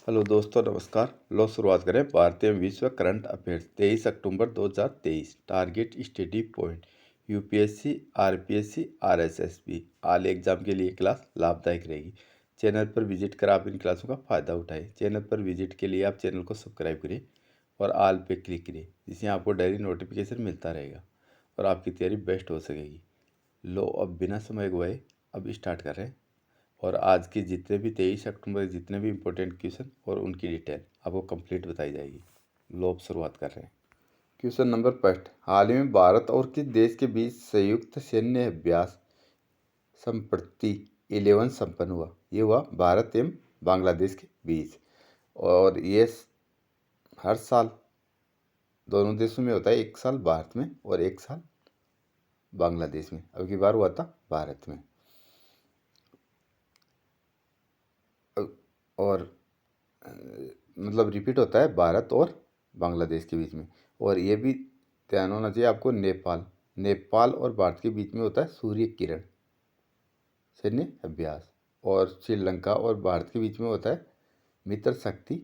Hello दोस्तों, नमस्कार। लो शुरुआत करें भारतीय विश्व करंट अफेयर्स 23 अक्टूबर 2023। Target study point UPSC, RPSC, RSSB all exam के लिए क्लास लाभदायक रहेगी। चैनल पर विजिट कर आप इन क्लासों का फ़ायदा उठाएं। चैनल पर विजिट के लिए आप चैनल को सब्सक्राइब करें और आल पे क्लिक करें, जिससे आपको डेली नोटिफिकेशन मिलता रहेगा और आपकी तैयारी बेस्ट हो सकेगी। लो अब बिना समय गवाए अब स्टार्ट कर रहे हैं और आज के जितने भी 23 अक्टूबर जितने भी इम्पोर्टेंट क्वेश्चन और उनकी डिटेल आपको कंप्लीट बताई जाएगी। लो अब शुरुआत कर रहे हैं। क्वेश्चन नंबर फर्स्ट, हाल ही में भारत और किस देश के बीच संयुक्त सैन्य अभ्यास संप्रति 11 संपन्न हुआ? ये हुआ भारत एवं बांग्लादेश के बीच, और ये हर साल दोनों देशों में होता है। एक साल भारत में और एक साल बांग्लादेश में। अब की बार हुआ था भारत में। और मतलब रिपीट होता है भारत और बांग्लादेश के बीच में। और ये भी ध्यान होना चाहिए आपको, नेपाल और भारत के बीच में होता है सूर्य किरण सैन्य अभ्यास। और श्रीलंका और भारत के बीच में होता है मित्र शक्ति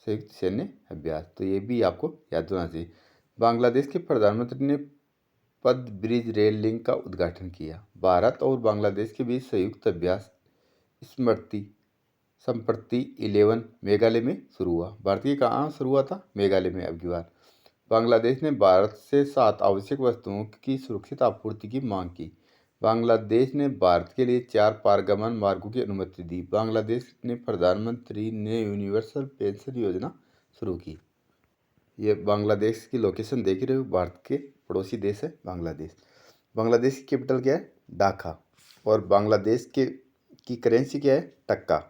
संयुक्त सैन्य अभ्यास। तो ये भी आपको याद होना चाहिए। बांग्लादेश के प्रधानमंत्री ने पद ब्रिज रेल लिंक का उद्घाटन किया। भारत और बांग्लादेश के बीच संयुक्त अभ्यास स्मृति संप्रति 11 मेघालय में शुरू हुआ। भारत के कहाँ शुरू हुआ था? मेघालय में। अब की बार बांग्लादेश ने भारत से 7 आवश्यक वस्तुओं की सुरक्षित आपूर्ति की मांग की। बांग्लादेश ने भारत के लिए 4 पारगमन मार्गों की अनुमति दी। बांग्लादेश ने प्रधानमंत्री ने यूनिवर्सल पेंशन योजना शुरू की। ये बांग्लादेश की लोकेशन देख रहे हो, भारत के पड़ोसी देश है बांग्लादेश। बांग्लादेश की कैपिटल क्या है? ढाका। और बांग्लादेश की करेंसी क्या है? टक्का।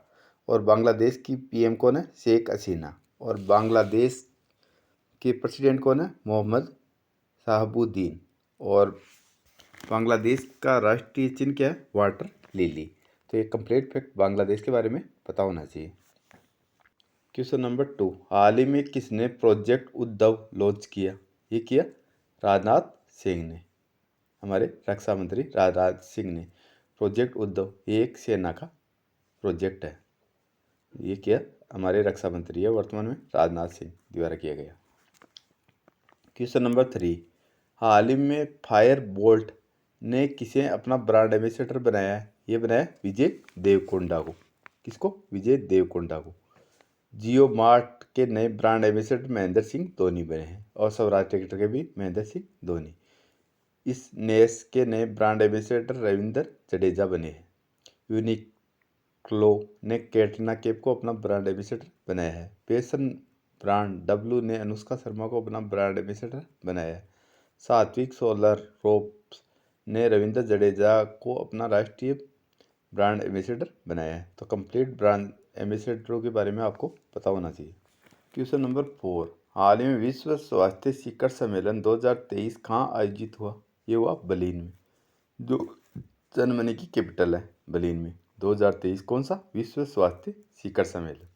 और बांग्लादेश की पीएम कौन है? शेख हसीना। और बांग्लादेश के प्रेसिडेंट कौन है? मोहम्मद शाहबुद्दीन। और बांग्लादेश का राष्ट्रीय चिन्ह क्या है? Water lily. तो ये कंप्लीट फैक्ट बांग्लादेश के बारे में पता होना चाहिए। क्वेश्चन नंबर 2, हाल ही में किसने प्रोजेक्ट उद्धव लॉन्च किया? ये किया राजनाथ सिंह ने, हमारे रक्षा मंत्री राजनाथ सिंह ने। प्रोजेक्ट उद्धव ये एक सेना का प्रोजेक्ट है। ये किया हमारे रक्षा मंत्री है वर्तमान में राजनाथ सिंह द्वारा किया गया। क्वेश्चन नंबर 3, हाल ही में फायर बोल्ट ने किसे अपना ब्रांड एम्बेसडर बनाया है? ये बनाया विजय देवकोंडा को। किसको? विजय देवकोंडा को। जियो मार्ट के नए ब्रांड एम्बेसडर महेंद्र सिंह धोनी बने हैं। और स्वराज ट्रैक्टर के भी महेंद्र सिंह धोनी। इस नेस के नए ब्रांड एम्बेसडर रविंदर जडेजा बने हैं। यूनिक्लो ने कैटरीना कैफ को अपना ब्रांड एम्बेसडर बनाया है। फैशन ब्रांड डब्लू ने अनुष्का शर्मा को अपना ब्रांड एम्बेसडर बनाया है। सात्विक सोलर रोप्स ने रविंद्र जडेजा को अपना राष्ट्रीय ब्रांड एम्बेसडर बनाया है। तो कंप्लीट ब्रांड एम्बेसडरों के बारे में आपको पता होना चाहिए। क्वेश्चन नंबर 4, हाल ही में विश्व स्वास्थ्य शिखर सम्मेलन 2023 कहाँ आयोजित हुआ? ये हुआ बर्लिन में, जो जर्मनी की कैपिटल है। बर्लिन में 2023 कौन सा विश्व स्वास्थ्य शिखर सम्मेलन?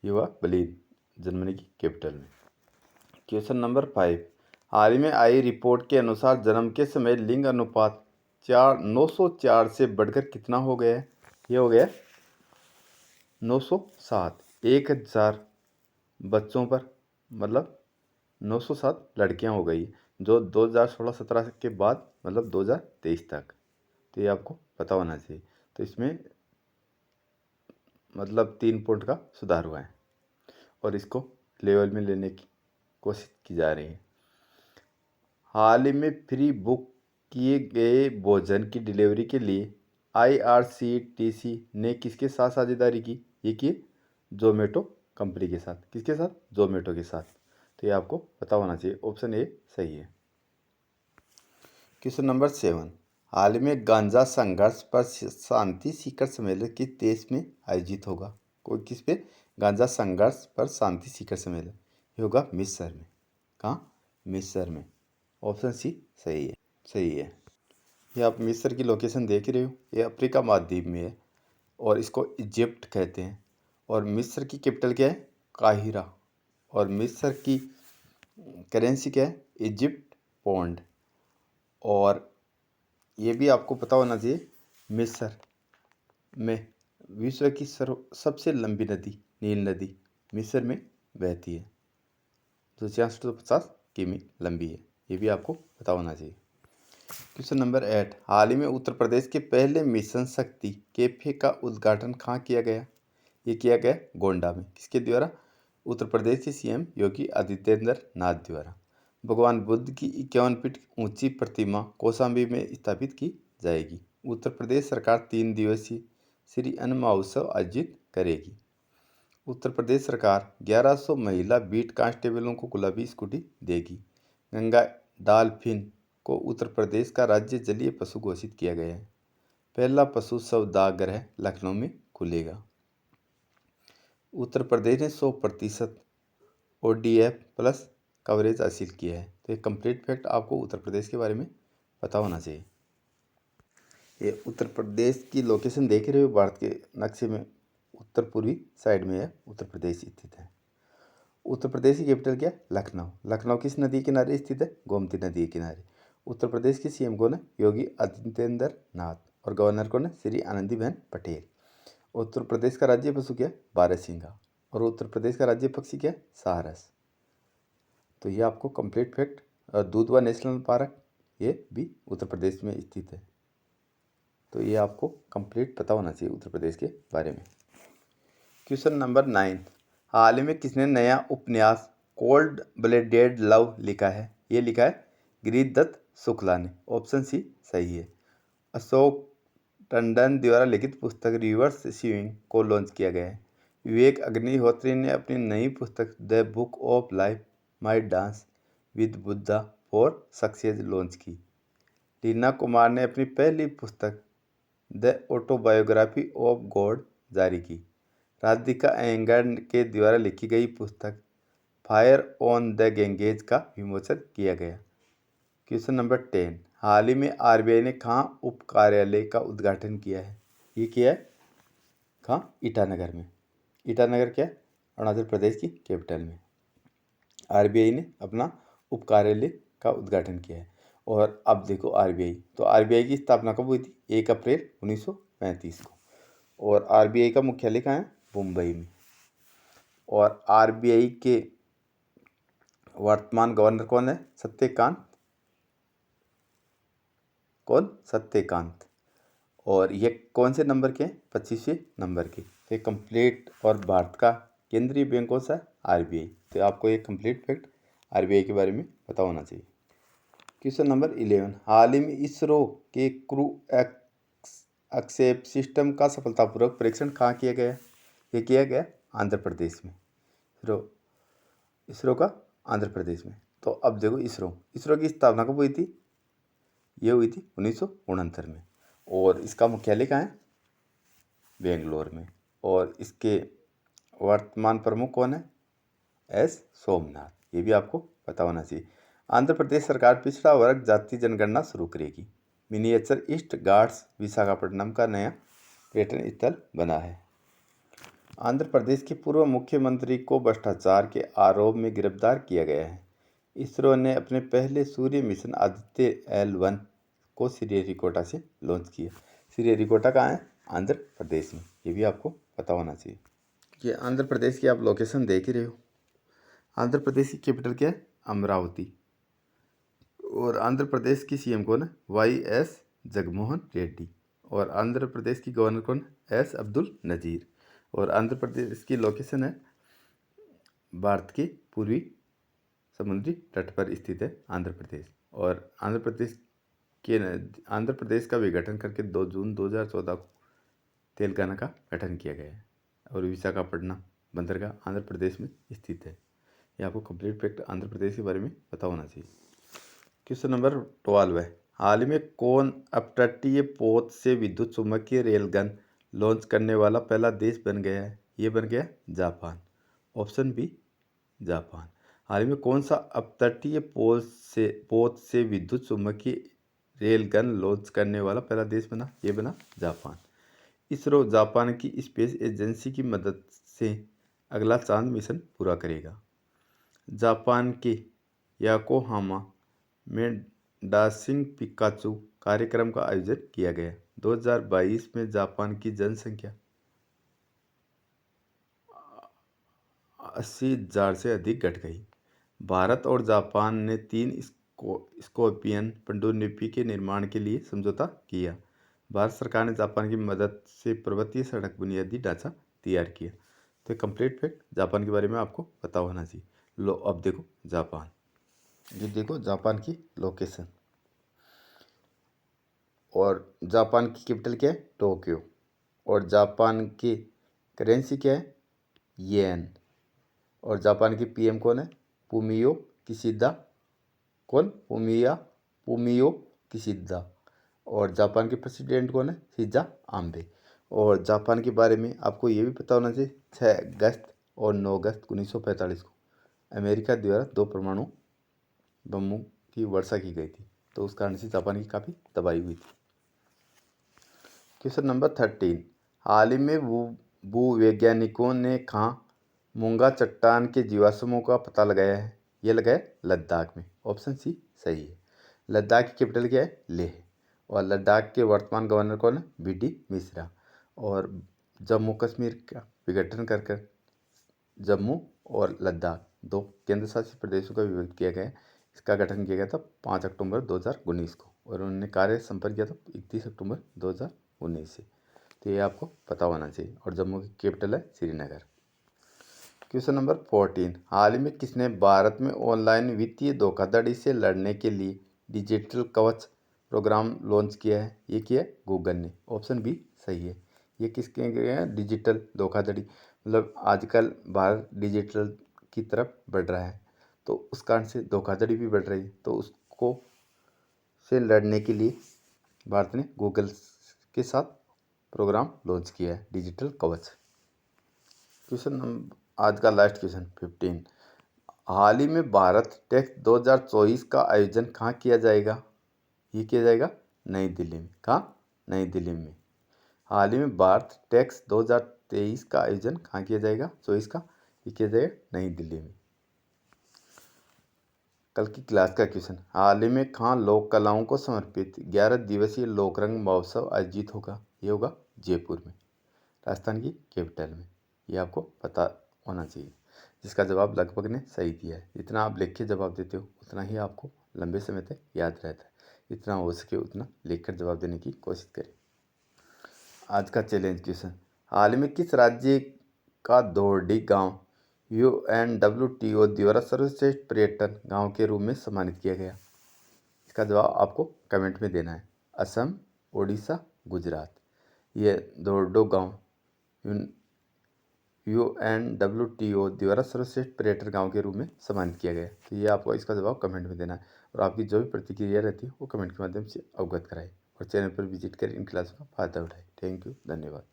ये हुआ बर्लिन, जर्मनी की कैपिटल में। क्वेश्चन नंबर 5, हाल ही में आई रिपोर्ट के अनुसार जन्म के समय लिंग अनुपात 904 से बढ़कर कितना हो गया है? ये हो गया 907। 1000 बच्चों पर मतलब 907 लड़कियां हो गई, जो 2016-17 के बाद मतलब 2023 तक। तो ये आपको पता होना चाहिए। तो इसमें मतलब 3 पॉइंट का सुधार हुआ है और इसको लेवल में लेने की कोशिश की जा रही है। हाल ही में फ्री बुक किए गए भोजन की डिलीवरी के लिए IRCTC ने किसके साथ साझेदारी की? ये की जोमेटो कंपनी के साथ। किसके साथ? जोमेटो के साथ। तो ये आपको पता होना चाहिए। ऑप्शन ए सही है। क्वेश्चन नंबर 7, हाल ही में गांजा संघर्ष पर शांति शिखर सम्मेलन किस देश में आयोजित होगा? कोई किस पे? गांजा संघर्ष पर शांति शिखर सम्मेलन ये होगा मिस्र में। कहाँ? मिस्र में। ऑप्शन सी सही है। सही है। ये आप मिस्र की लोकेशन देख रहे हो, ये अफ्रीका महाद्वीप में है और इसको इजिप्ट कहते हैं। और मिस्र की कैपिटल क्या है? काहिरा। और मिस्र की करेंसी क्या है? Egypt pound. और ये भी आपको पता होना चाहिए, मिस्र में विश्व की सबसे लंबी नदी नील नदी मिस्र में बहती है, जो 6650 किमी लंबी है। ये भी आपको पता होना चाहिए। क्वेश्चन नंबर 8, हाल ही में उत्तर प्रदेश के पहले मिशन शक्ति कैफे का उद्घाटन कहाँ किया गया? ये किया गया गोंडा में। किसके द्वारा? उत्तर प्रदेश के सीएम योगी आदित्येंद्र नाथ द्वारा। भगवान बुद्ध की 51 फीट ऊंची प्रतिमा कौशाम्बी में स्थापित की जाएगी। उत्तर प्रदेश सरकार 3 दिवसीय श्री अन्न महोत्सव आयोजित करेगी। उत्तर प्रदेश सरकार 1100 महिला बीट कांस्टेबलों को गुलाबी स्कूटी देगी। गंगा डॉल्फिन को उत्तर प्रदेश का राज्य जलीय पशु घोषित किया गया है। पहला पशु शवदाह लखनऊ में खुलेगा। उत्तर प्रदेश ने 100% ODF प्लस कवरेज हासिल किया है। तो ये कंप्लीट फैक्ट आपको उत्तर प्रदेश के बारे में पता होना चाहिए। ये उत्तर प्रदेश की लोकेशन देख रहे हो, भारत के नक्शे में उत्तर पूर्वी साइड में है उत्तर प्रदेश स्थित है। उत्तर प्रदेश की कैपिटल क्या है? लखनऊ। लखनऊ किस नदी के किनारे स्थित है? गोमती नदी के किनारे। उत्तर प्रदेश के सीएम कौन है? योगी आदित्येंद्र नाथ। और गवर्नर कौन है? श्री आनंदीबेन पटेल। उत्तर प्रदेश का राज्य पशु क्या है? बारहसिंगा। और उत्तर प्रदेश का राज्य पक्षी क्या है? सारस। तो ये आपको कंप्लीट फैक्ट। दूधवा नेशनल पार्क ये भी उत्तर प्रदेश में स्थित है। तो ये आपको कंप्लीट पता होना चाहिए उत्तर प्रदेश के बारे में। क्वेश्चन नंबर 9, हाल ही में किसने नया उपन्यास कोल्ड ब्लडेड लव लिखा है? ये लिखा है गिरिदत्त शुक्ला ने। ऑप्शन सी सही है। अशोक टंडन द्वारा लिखित पुस्तक रिवर्स स्विंग को लॉन्च किया गया है। विवेक अग्निहोत्री ने अपनी नई पुस्तक the book of life my dance with Buddha for success launch की। लीना कुमार ने अपनी पहली पुस्तक द ऑटोबायोग्राफी ऑफ गॉड जारी की। राधिका अयंगर के द्वारा लिखी गई पुस्तक फायर ऑन द गैंगेज का विमोचन किया गया। क्वेश्चन नंबर 10, हाल ही में आरबीआई ने कहाँ उप कार्यालय का उद्घाटन किया है? ये किया है कहाँ? ईटानगर में। ईटानगर क्या है? अरुणाचल प्रदेश की कैपिटल में। आरबीआई ने अपना उप कार्यालय का उद्घाटन किया है। और अब देखो आरबीआई, तो आरबीआई की स्थापना कब हुई थी? 1 अप्रैल 1935 को। और आरबीआई का मुख्यालय कहाँ है? मुंबई में। और आरबीआई के वर्तमान गवर्नर कौन है? सत्यकांत। कौन? सत्यकांत। और ये कौन से नंबर के हैं? 25वें नंबर के। तो कंप्लीट। और भारत का केंद्रीय बैंक कौन सा है? आरबीआई। तो आपको एक कंप्लीट फैक्ट आरबीआई के बारे में पता होना चाहिए। क्वेश्चन नंबर 11, हाल ही में इसरो के क्रू एक्सेप सिस्टम का सफलतापूर्वक परीक्षण कहाँ किया गया? ये किया गया आंध्र प्रदेश में। इसरो का आंध्र प्रदेश में। तो अब देखो इसरो की स्थापना कब हुई थी? ये हुई थी 1969 में। और इसका मुख्यालय कहाँ है? बेंगलोर में। और इसके वर्तमान प्रमुख कौन है? एस सोमनाथ। ये भी आपको पता होना चाहिए। आंध्र प्रदेश सरकार पिछड़ा वर्ग जाति जनगणना शुरू करेगी। मिनिएचर ईस्ट घाट्स विशाखापट्टनम का नया पर्यटन स्थल बना है। आंध्र प्रदेश के पूर्व मुख्यमंत्री को भ्रष्टाचार के आरोप में गिरफ्तार किया गया है। इसरो ने अपने पहले सूर्य मिशन आदित्य L1 को श्रीहरिकोटा से लॉन्च किया। श्रीहरिकोटा कहाँ है? आंध्र प्रदेश में। ये भी आपको पता होना चाहिए। ये आंध्र प्रदेश की आप लोकेशन देख ही रहे हो। आंध्र प्रदेश की कैपिटल क्या है? अमरावती। और आंध्र प्रदेश की सीएम कौन है? YS जगनमोहन रेड्डी। और आंध्र प्रदेश की गवर्नर कौन? S अब्दुल नजीर। और आंध्र प्रदेश की लोकेशन है भारत के पूर्वी समुद्री तट पर स्थित है आंध्र प्रदेश। और आंध्र प्रदेश का विघटन करके 2 जून 2014 को तेलंगाना का गठन किया गया है। और विशाखापट्टनम बंदरगाह आंध्र प्रदेश में स्थित है। ये आपको कंप्लीट फैक्ट आंध्र प्रदेश के बारे में पता होना चाहिए। क्वेश्चन नंबर 12 है, हाल ही में कौन अपतटीय पोत से विद्युत चुम्बकीय रेलगन लॉन्च करने वाला पहला देश बन गया है? ये बन गया जापान। Option B Japan. हाल ही में कौन सा अपतटीय पोत से विद्युत चुम्बकीय रेलगन लॉन्च करने वाला पहला देश बना? ये बना जापान। इसरो जापान की स्पेस एजेंसी की मदद से अगला चांद मिशन पूरा करेगा। जापान के याकोहामा में डासिंग पिकाचू कार्यक्रम का आयोजन किया गया। 2022 में जापान की जनसंख्या 80,000 से अधिक घट गई। भारत और जापान ने 3 स्कॉर्पियन पनडुब्बी के निर्माण के लिए समझौता किया। भारत सरकार ने जापान की मदद से पर्वतीय सड़क बुनियादी ढांचा तैयार किया। तो कंप्लीट फैक्ट जापान के बारे में आपको पता होना चाहिए। लो अब देखो जापान, ये देखो जापान की लोकेशन, और जापान की कैपिटल क्या है? टोक्यो। और जापान की करेंसी क्या है? येन। और जापान की पीएम कौन है? Fumio Kishida. कौन? Fumio Kishida. और जापान के प्रेसिडेंट कौन है? Shinzo Abe. और जापान के बारे में आपको ये भी पता होना चाहिए 6 अगस्त और 9 अगस्त 1945 को अमेरिका द्वारा 2 परमाणु बमों की वर्षा की गई थी। तो उस कारण से जापान की काफ़ी तबाही हुई थी। क्वेश्चन नंबर 13, हाल ही में भूवैज्ञानिकों ने कहाँ मूंगा चट्टान के जीवाश्मों का पता लगाया है? ये लगाया लद्दाख में। ऑप्शन सी सही है। लद्दाख की कैपिटल क्या है? लेह। और लद्दाख के वर्तमान गवर्नर कौन है? बीडी मिश्रा। और जम्मू कश्मीर का विघटन कर कर जम्मू और लद्दाख 2 केंद्र शासित प्रदेशों का विभक्त किया गया है। इसका गठन किया गया था 5 अक्टूबर 2019 को, और उन्होंने कार्य संपन्न किया था 31 अक्टूबर 2019 से। तो ये आपको पता होना चाहिए। और जम्मू की कैपिटल है श्रीनगर। क्वेश्चन नंबर 14, हाल ही में किसने भारत में ऑनलाइन वित्तीय धोखाधड़ी से लड़ने के लिए डिजिटल कवच प्रोग्राम लॉन्च किया है? ये किया है गूगल ने। ऑप्शन बी सही है। ये किसके लिए है? डिजिटल धोखाधड़ी, मतलब आजकल भारत डिजिटल की तरफ बढ़ रहा है, तो उस कारण से धोखाधड़ी भी बढ़ रही है। तो उसको से लड़ने के लिए भारत ने गूगल के साथ प्रोग्राम लॉन्च किया है डिजिटल कवच। क्वेश्चन नंबर आज का लास्ट क्वेश्चन 15, हाल ही में भारत टेक्स 2024 का आयोजन कहाँ किया जाएगा? ये किया जाएगा नई दिल्ली में। कहाँ? नई दिल्ली में। हाल ही में भारत टेक्स 2023 का आयोजन कहाँ किया जाएगा? 24 का। ये किया जाएगा नई दिल्ली में। कल की क्लास का क्वेश्चन, हाल ही में कहाँ लोक कलाओं को समर्पित 11 दिवसीय लोकरंग महोत्सव आयोजित होगा? ये होगा जयपुर में, राजस्थान की कैपिटल में। ये आपको पता होना चाहिए। जिसका जवाब लगभग ने सही दिया है। जितना आप लिख के जवाब देते हो उतना ही आपको लंबे समय तक याद रहता है। जितना हो सके उतना लिखकर जवाब देने की कोशिश करें। आज का चैलेंज क्वेश्चन, हाल ही में किस राज्य का धोरडी गांव UNWTO द्वारा सर्वश्रेष्ठ पर्यटन गांव के रूप में सम्मानित किया गया? इसका जवाब आपको कमेंट में देना है। असम, उड़ीसा, गुजरात। ये धोरडो गांव UNWTO द्वारा सर्वश्रेष्ठ पर्यटन गांव के रूप में सम्मानित किया गया। तो ये आपको इसका जवाब कमेंट में देना है, और आपकी जो भी प्रतिक्रिया रहती है वो कमेंट के माध्यम से अवगत कराएं, और चैनल पर विजिट कर इन क्लासों का फायदा उठाएं। थैंक यू, धन्यवाद।